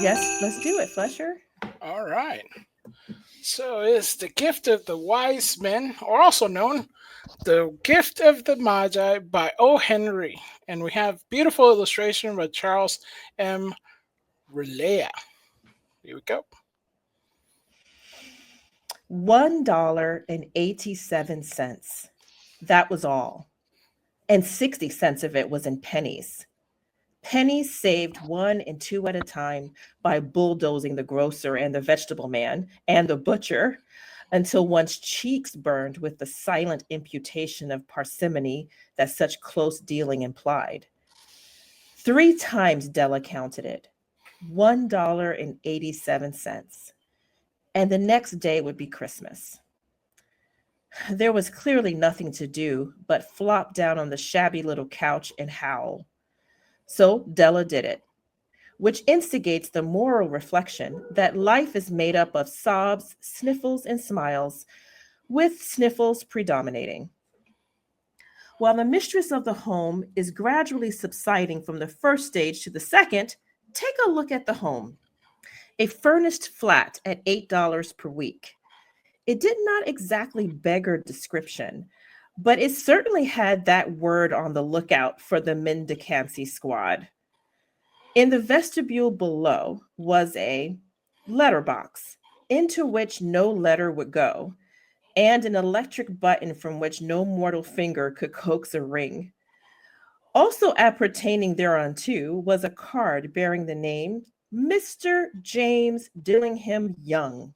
Yes, let's do it, Fletcher. All right. So it's the gift of the wise men, or also known the gift of the Magi by O. Henry, and we have beautiful illustration by Charles M. Relea. Here we go. $1.87. That was all. And 60 cents of it was in pennies. Pennies saved one and two at a time by bulldozing the grocer and the vegetable man and the butcher until one's cheeks burned with the silent imputation of parsimony that such close dealing implied. 3 times Della counted it. $1.87. And the next day would be Christmas. There was clearly nothing to do but flop down on the shabby little couch and howl. So Della did it, which instigates the moral reflection that life is made up of sobs, sniffles, and smiles, with sniffles predominating. While the mistress of the home is gradually subsiding from the first stage to the second, take a look at the home. A furnished flat at $8 per week. It did not exactly beggar description, but it certainly had that word on the lookout for the mendicancy squad. In the vestibule below was a letterbox into which no letter would go, and an electric button from which no mortal finger could coax a ring. Also appertaining thereunto was a card bearing the name Mr. James Dillingham Young.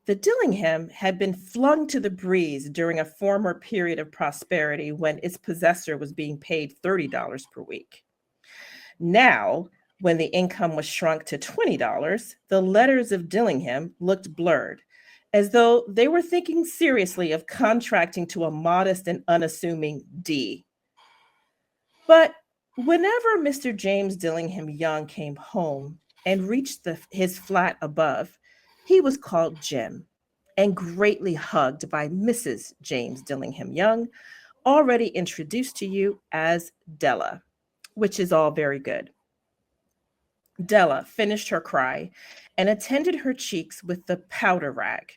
The Dillingham had been flung to the breeze during a former period of prosperity when its possessor was being paid $30 per week. Now, when the income was shrunk to $20, the letters of Dillingham looked blurred, as though they were thinking seriously of contracting to a modest and unassuming D. But whenever Mr. James Dillingham Young came home and reached his flat above, he was called Jim and greatly hugged by Mrs. James Dillingham Young, already introduced to you as Della, which is all very good. Della finished her cry and attended her cheeks with the powder rag.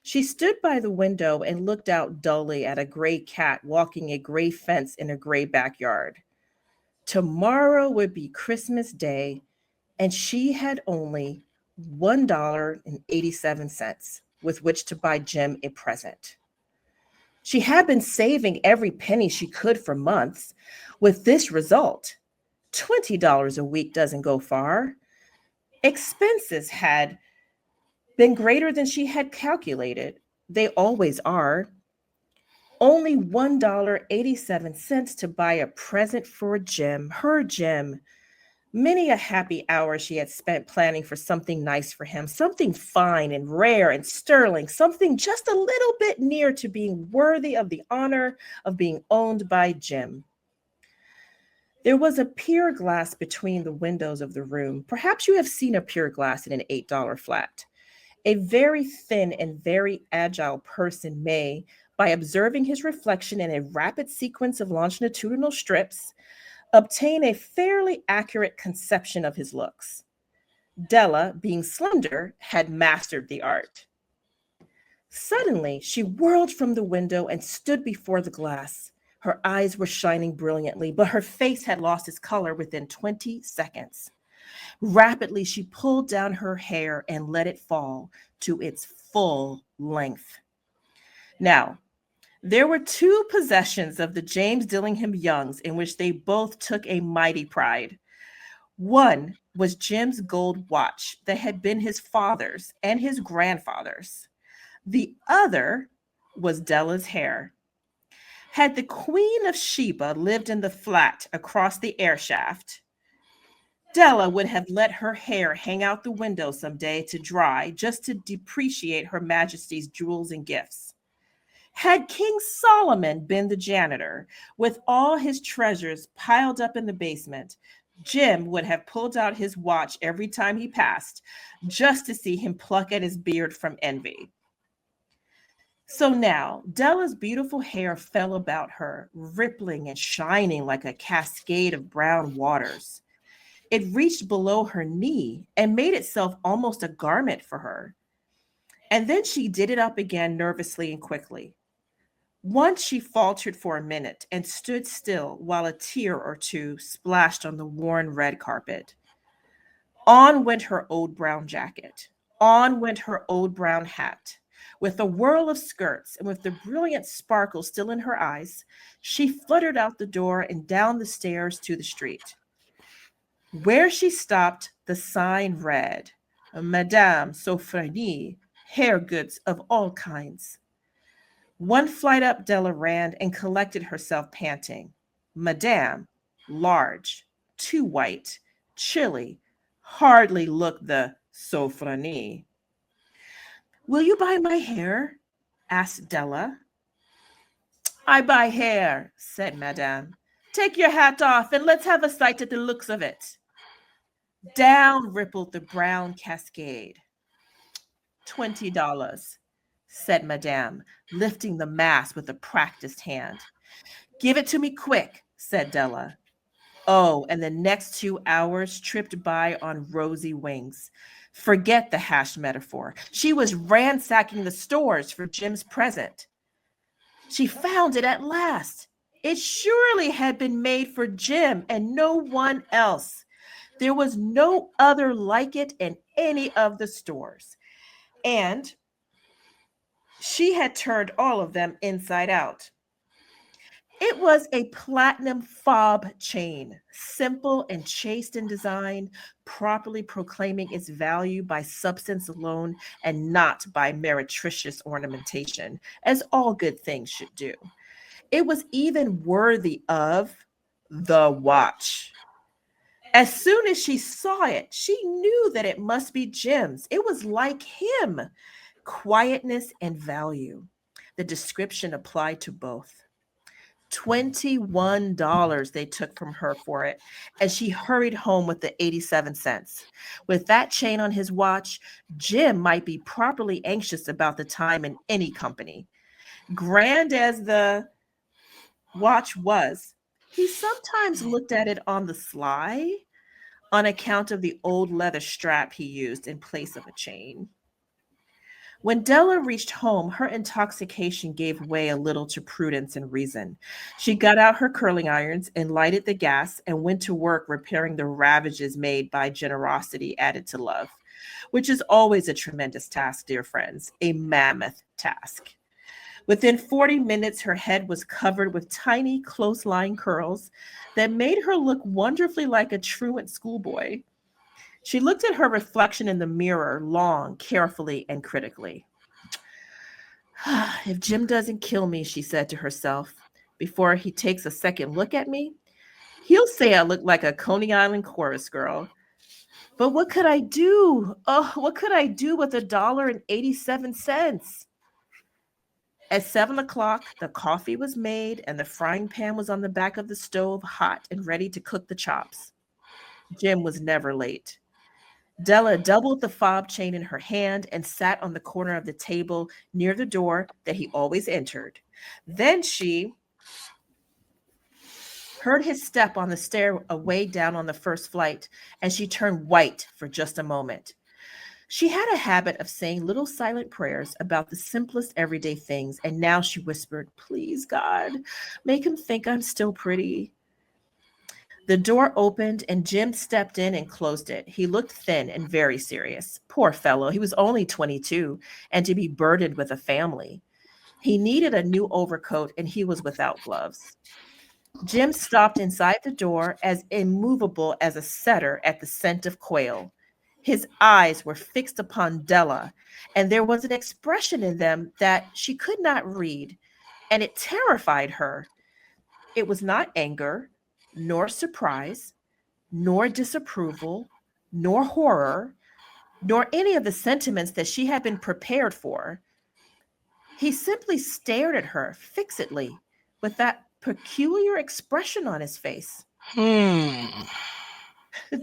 She stood by the window and looked out dully at a gray cat walking a gray fence in a gray backyard. Tomorrow would be Christmas Day, and she had only $1.87 with which to buy Jim a present. She had been saving every penny she could for months, with this result. $20 a week doesn't go far. Expenses had been greater than she had calculated. They always are. Only $1.87 to buy a present for Jim, her Jim. Many a happy hour she had spent planning for something nice for him, something fine and rare and sterling, something just a little bit near to being worthy of the honor of being owned by Jim. There was a pier glass between the windows of the room. Perhaps you have seen a pier glass in an $8 flat. A very thin and very agile person may, by observing his reflection in a rapid sequence of longitudinal strips, obtain a fairly accurate conception of his looks. Della, being slender, had mastered the art. Suddenly, she whirled from the window and stood before the glass. Her eyes were shining brilliantly, but her face had lost its color within 20 seconds. Rapidly, she pulled down her hair and let it fall to its full length. Now, there were two possessions of the James Dillingham Youngs in which they both took a mighty pride. One was Jim's gold watch that had been his father's and his grandfather's. The other was Della's hair. Had the Queen of Sheba lived in the flat across the air shaft, Della would have let her hair hang out the window some day to dry just to depreciate Her Majesty's jewels and gifts. Had King Solomon been the janitor, with all his treasures piled up in the basement, Jim would have pulled out his watch every time he passed, just to see him pluck at his beard from envy. So now, Della's beautiful hair fell about her, rippling and shining like a cascade of brown waters. It reached below her knee and made itself almost a garment for her. And then she did it up again nervously and quickly. Once she faltered for a minute and stood still while a tear or two splashed on the worn red carpet. On went her old brown jacket. On went her old brown hat. With a whirl of skirts and with the brilliant sparkle still in her eyes, she fluttered out the door and down the stairs to the street. Where she stopped, the sign read, Madame Sofronie, hair goods of all kinds. One flight up Della ran and collected herself, panting. Madame, large, too white, chilly, hardly looked the Sofronie. Will you buy my hair? Asked Della. I buy hair, said Madame. Take your hat off and let's have a sight at the looks of it. Down rippled the brown cascade. $20, said Madame, lifting the mass with a practiced hand. Give it to me quick, said Della. Oh, and the next 2 hours tripped by on rosy wings. Forget the hash metaphor. She was ransacking the stores for Jim's present. She found it at last. It surely had been made for Jim and no one else. There was no other like it in any of the stores. And she had turned all of them inside out. It was a platinum fob chain, simple and chaste in design, properly proclaiming its value by substance alone and not by meretricious ornamentation, as all good things should do. It was even worthy of the watch. As soon as she saw it, she knew that it must be Jim's. It was like him, quietness and value. The description applied to both. $21 they took from her for it, and she hurried home with the 87 cents. With that chain on his watch, Jim might be properly anxious about the time in any company. Grand as the watch was, he sometimes looked at it on the sly on account of the old leather strap he used in place of a chain. When Della reached home, her intoxication gave way a little to prudence and reason. She got out her curling irons and lighted the gas and went to work repairing the ravages made by generosity added to love, which is always a tremendous task, dear friends, a mammoth task. Within 40 minutes, her head was covered with tiny, close-lying curls that made her look wonderfully like a truant schoolboy. She looked at her reflection in the mirror long, carefully, and critically. If Jim doesn't kill me, she said to herself, before he takes a second look at me, he'll say I look like a Coney Island chorus girl. But what could I do? Oh, what could I do with $1.87? At 7 o'clock, the coffee was made and the frying pan was on the back of the stove, hot and ready to cook the chops. Jim was never late. Della doubled the fob chain in her hand and sat on the corner of the table near the door that he always entered. Then she heard his step on the stair away down on the first flight, and she turned white for just a moment. She had a habit of saying little silent prayers about the simplest everyday things, and now she whispered, "Please, God, make him think I'm still pretty." The door opened and Jim stepped in and closed it. He looked thin and very serious. Poor fellow, he was only 22 and to be burdened with a family. He needed a new overcoat and he was without gloves. Jim stopped inside the door as immovable as a setter at the scent of quail. His eyes were fixed upon Della, and there was an expression in them that she could not read, and it terrified her. It was not anger, nor surprise, nor disapproval, nor horror, nor any of the sentiments that she had been prepared for. He simply stared at her fixedly with that peculiar expression on his face.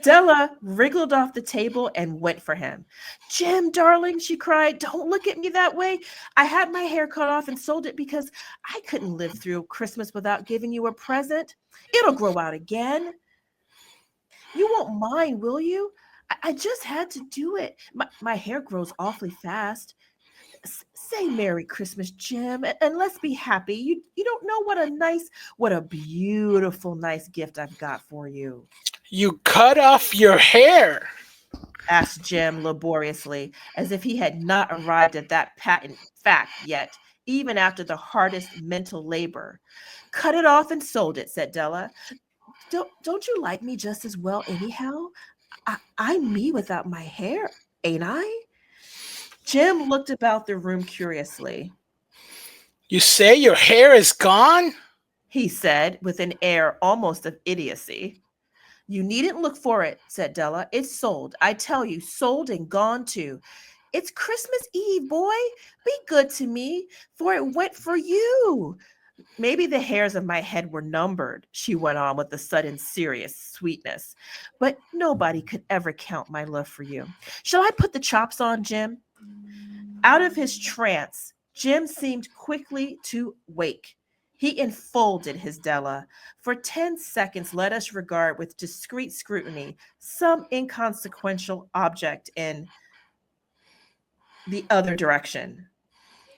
Della wriggled off the table and went for him. "Jim, darling," she cried, "don't look at me that way. I had my hair cut off and sold it because I couldn't live through Christmas without giving you a present. It'll grow out again." You won't mind, will you? I just had to do it. My hair grows awfully fast. Say Merry Christmas, Jim, and let's be happy. You don't know what a beautiful, nice gift I've got for you. You cut off your hair. Asked Jim laboriously, as if he had not arrived at that patent fact yet, even after the hardest mental labor. Cut it off and sold it, said Della. Don't you like me just as well anyhow? I'm me without my hair, ain't I? Jim looked about the room curiously. You say your hair is gone? He said with an air almost of idiocy. You needn't look for it, said Della. It's sold. I tell you, sold and gone too. It's Christmas Eve, boy. Be good to me, for it went for you. Maybe the hairs of my head were numbered, she went on with a sudden serious sweetness. But nobody could ever count my love for you. Shall I put the chops on, Jim? Out of his trance, Jim seemed quickly to wake. He enfolded his Della. For 10 seconds, let us regard with discreet scrutiny some inconsequential object in the other direction.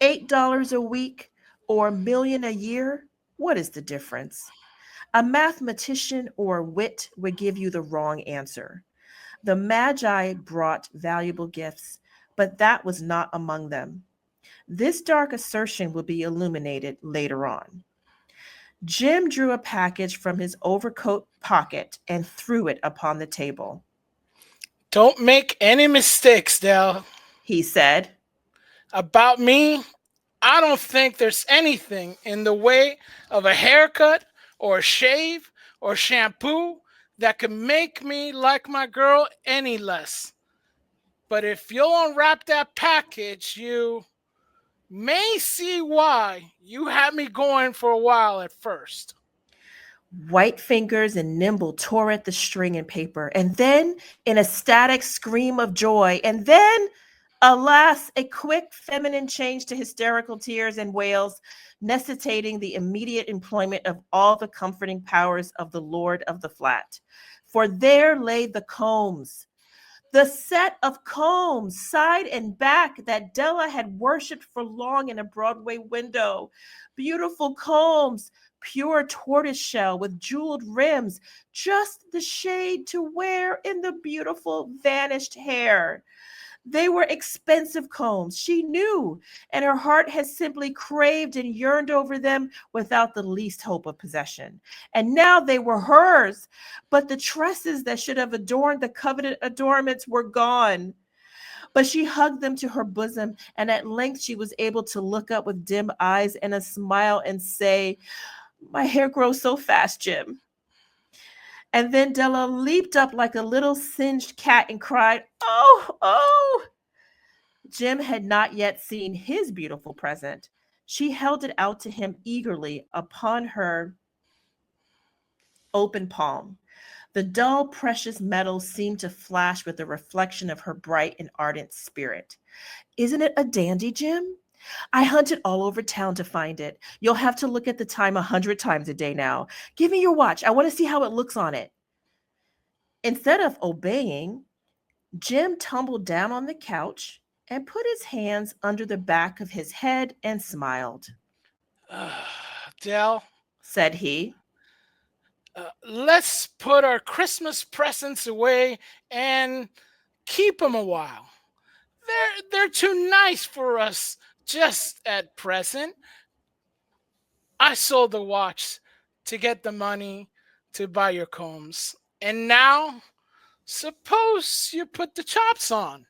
$8 a week or a million a year? What is the difference? A mathematician or wit would give you the wrong answer. The Magi brought valuable gifts, but that was not among them. This dark assertion will be illuminated later on. Jim drew a package from his overcoat pocket and threw it upon the table. Don't make any mistakes, Dell. He said, About me, I don't think there's anything in the way of a haircut or a shave or shampoo that could make me like my girl any less. But if you'll unwrap that package, you may see why you had me going for a while at first. white fingers and nimble tore at the string and paper, and then in a static scream of joy, and then, alas, a quick feminine change to hysterical tears and wails, necessitating the immediate employment of all the comforting powers of the Lord of the Flat. For there lay the combs, the set of combs, side and back, that Della had worshipped for long in a Broadway window. Beautiful combs, pure tortoiseshell with jeweled rims, just the shade to wear in the beautiful vanished hair. They were expensive combs, she knew, and her heart had simply craved and yearned over them without the least hope of possession. And now they were hers, but the tresses that should have adorned the coveted adornments were gone. But she hugged them to her bosom, and at length she was able to look up with dim eyes and a smile and say, "My hair grows so fast, Jim." And then Della leaped up like a little singed cat and cried, "Oh, oh!" Jim had not yet seen his beautiful present. She held it out to him eagerly upon her open palm. The dull, precious metal seemed to flash with the reflection of her bright and ardent spirit. "Isn't it a dandy, Jim? I hunted all over town to find it. You'll have to look at the time 100 times a day now. Give me your watch. I want to see how it looks on it." Instead of obeying, Jim tumbled down on the couch and put his hands under the back of his head and smiled. Dell, Said he. let's put our Christmas presents away and keep them a while. They're too nice for us just at present. I sold the watch to get the money to buy your combs. And now, suppose you put the chops on.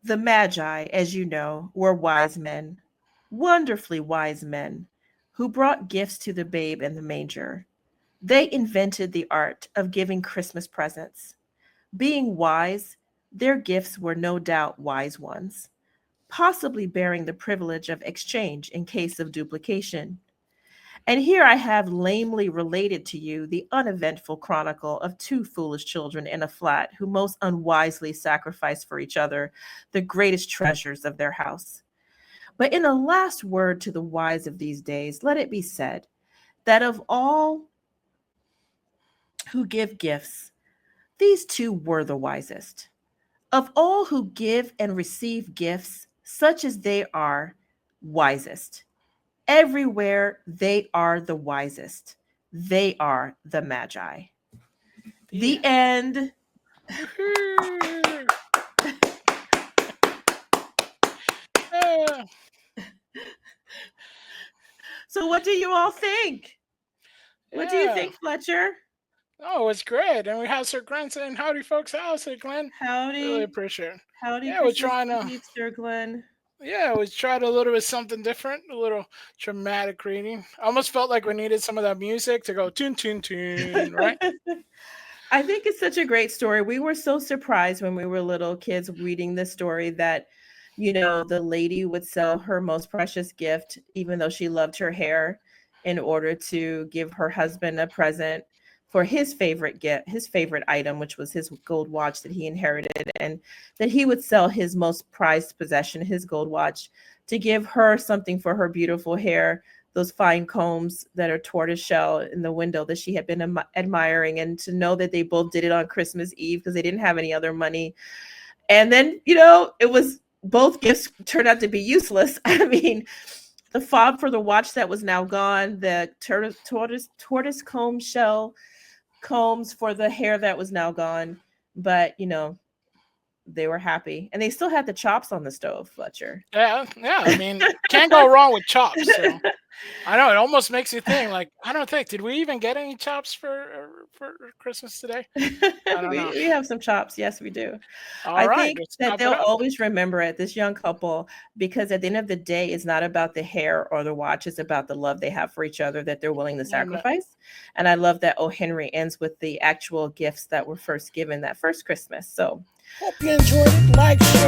The Magi, as you know, were wise men, wonderfully wise men, who brought gifts to the babe in the manger. They invented the art of giving Christmas presents. Being wise, their gifts were no doubt wise ones, possibly bearing the privilege of exchange in case of duplication. And here I have lamely related to you the uneventful chronicle of two foolish children in a flat who most unwisely sacrificed for each other the greatest treasures of their house. But in a last word to the wise of these days, let it be said that of all who give gifts, these two were the wisest. Of all who give and receive gifts, such as they are wisest. Everywhere they are the wisest. They are the Magi. The end. So, what do you all think? What do you think, Fletcher? Oh, it's great. And we have Sir Glenn saying, howdy, folks. How's it, Glenn? Really Howdy. appreciate it. Howdy, Yeah, we're Christmas trying to, Eve, Sir Glenn. yeah, we tried a little bit something different, a little dramatic reading. I almost felt like we needed some of that music to go tune, tune, tune, right? I think it's such a great story. We were so surprised when we were little kids reading this story that, the lady would sell her most precious gift, even though she loved her hair, in order to give her husband a present for his favorite gift, his favorite item, which was his gold watch that he inherited, and that he would sell his most prized possession, his gold watch, to give her something for her beautiful hair, those fine combs that are tortoiseshell in the window that she had been admiring, and to know that they both did it on Christmas Eve because they didn't have any other money. And then, it was both gifts turned out to be useless. I mean, the fob for the watch that was now gone, the tortoise comb shell combs for the hair that was now gone. But, they were happy. And they still had the chops on the stove, Fletcher. Yeah. I mean, can't go wrong with chops. So. I know, it almost makes you think, like, I don't think, did we even get any chops for Christmas today? I don't know. We have some chops. Yes, we do. I think that they'll always remember it, this young couple, because at the end of the day, it's not about the hair or the watch. It's about the love they have for each other that they're willing to sacrifice. And I love that O. Henry ends with the actual gifts that were first given that first Christmas. So hope you enjoyed it. Like, share,